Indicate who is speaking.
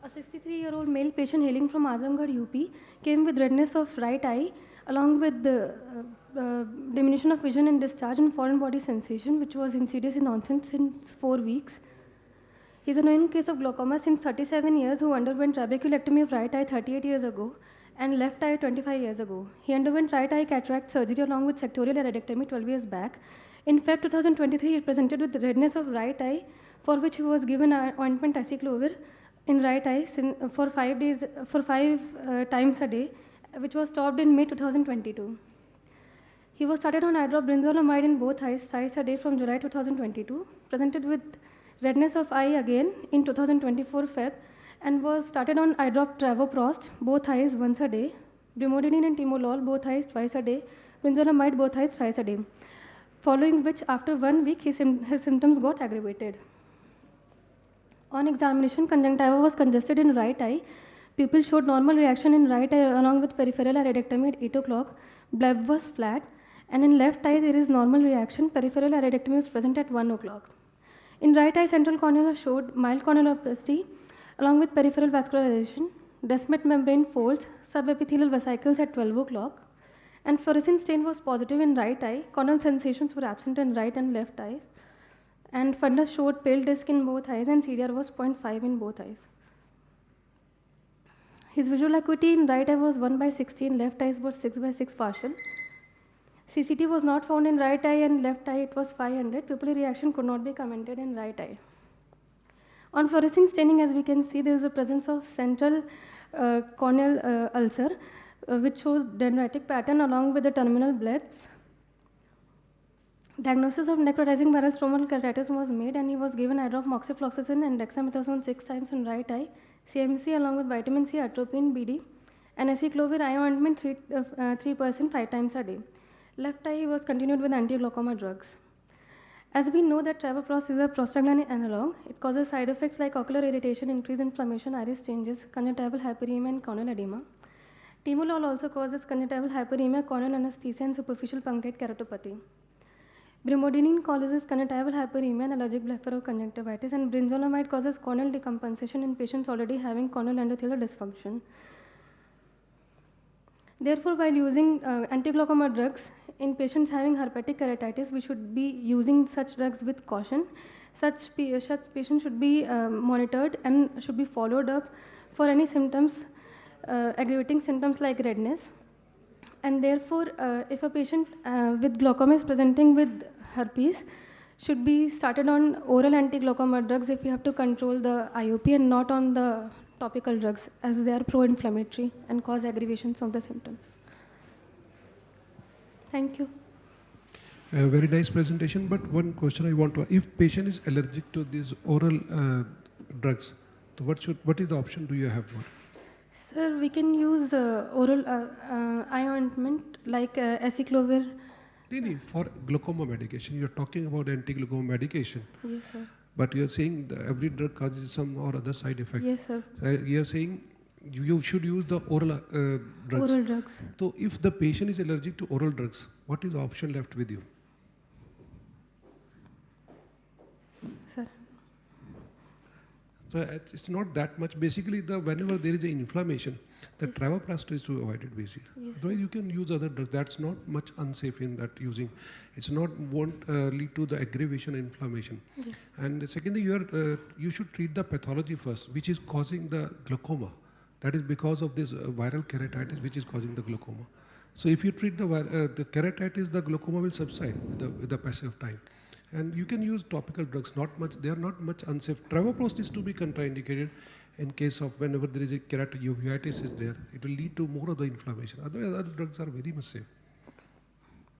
Speaker 1: A 63-year-old male patient hailing from Azamgarh, UP, came with redness of right eye, along with the diminution of vision and discharge and foreign body sensation, which was insidious in onset since 4 weeks. He is a known case of glaucoma since 37 years who underwent trabeculectomy of right eye 38 years ago and left eye 25 years ago. He underwent right eye cataract surgery along with sectorial iridectomy 12 years back. In Feb 2023, he presented with redness of right eye, for which he was given ointment aciclovir in right eye for 5 times a day, which was stopped in May 2022. He was started on eye drop brinzolamide in both eyes twice a day from July 2022, presented with redness of eye again in 2024 Feb, and was started on eye drop travoprost, both eyes once a day, bromelain and timolol, both eyes twice a day, brinzolamide, both eyes thrice a day. Following which, after 1 week, his symptoms got aggravated. On examination, conjunctiva was congested in right eye. Pupil showed normal reaction in right eye along with peripheral iridectomy at 8 o'clock. Bleb was flat. And in left eye, there is normal reaction. Peripheral iridectomy was present at 1 o'clock. In right eye, central cornea showed mild corneal opacity along with peripheral vascularization, descemet membrane folds, subepithelial vesicles at 12 o'clock. And fluorescein stain was positive in right eye. Corneal sensations were absent in right and left eyes. And fundus showed pale disc in both eyes, and CDR was 0.5 in both eyes. His visual acuity in right eye was 1/16, left eye was 6/6 partial. CCT was not found in right eye, and left eye it was 500. Pupillary reaction could not be commented in right eye. On fluorescein staining, as we can see, there is a presence of central corneal ulcer, which shows dendritic pattern along with the terminal blebs. Diagnosis of necrotizing viral stromal keratitis was made, and he was given eye drop moxifloxacin and dexamethasone 6 times in right eye, CMC along with vitamin C, atropine, BD, and aciclovir eye ointment 3% 5 times a day. Left eye was continued with anti-glaucoma drugs. As we know that travoprost is a prostaglandin analog, it causes side effects like ocular irritation, increased inflammation, iris changes, conjunctival hyperemia, and corneal edema. Timolol also causes conjunctival hyperemia, corneal anesthesia, and superficial punctate keratopathy. Bromelain causes conjunctival hyperemia and allergic blepharoconjunctivitis, and brinzolamide causes corneal decompensation in patients already having corneal endothelial dysfunction. Therefore, while using anti-glaucoma drugs in patients having herpetic keratitis, we should be using such drugs with caution. Such patients should be monitored and should be followed up for any symptoms, aggravating symptoms like redness. And therefore, if a patient with glaucoma is presenting with herpes, should be started on oral anti-glaucoma drugs if you have to control the IOP, and not on the topical drugs, as they are pro-inflammatory and cause aggravations of the symptoms. Thank you.
Speaker 2: Very nice presentation, but one question I want to ask. If patient is allergic to these oral drugs, so what is the option do you have for?
Speaker 1: Sir, we can use oral eye ointment like aciclovir.
Speaker 2: Really, for glaucoma medication, you're talking about anti-glaucoma medication.
Speaker 1: Yes, sir.
Speaker 2: But you're saying that every drug causes some or other side effect.
Speaker 1: Yes, sir.
Speaker 2: You're saying you should use the oral drugs.
Speaker 1: Oral drugs.
Speaker 2: So if the patient is allergic to oral drugs, what is the option left with you?
Speaker 1: Sir.
Speaker 2: So it's not that much. Basically, whenever there is an inflammation, the travoprost is to avoid it basically.
Speaker 1: Yes.
Speaker 2: Otherwise, you can use other drugs. That's not much unsafe in that using. It's not won't lead to the aggravation and inflammation.
Speaker 1: Yes.
Speaker 2: And the second thing, you should treat the pathology first, which is causing the glaucoma. That is because of this viral keratitis, which is causing the glaucoma. So if you treat the keratitis, the glaucoma will subside with the passage of time. And you can use topical drugs, not much, they are not much unsafe. Travoprost is to be contraindicated in case of whenever there is a keratitis uveitis is there. It will lead to more of the inflammation. Otherwise, other drugs are very much safe.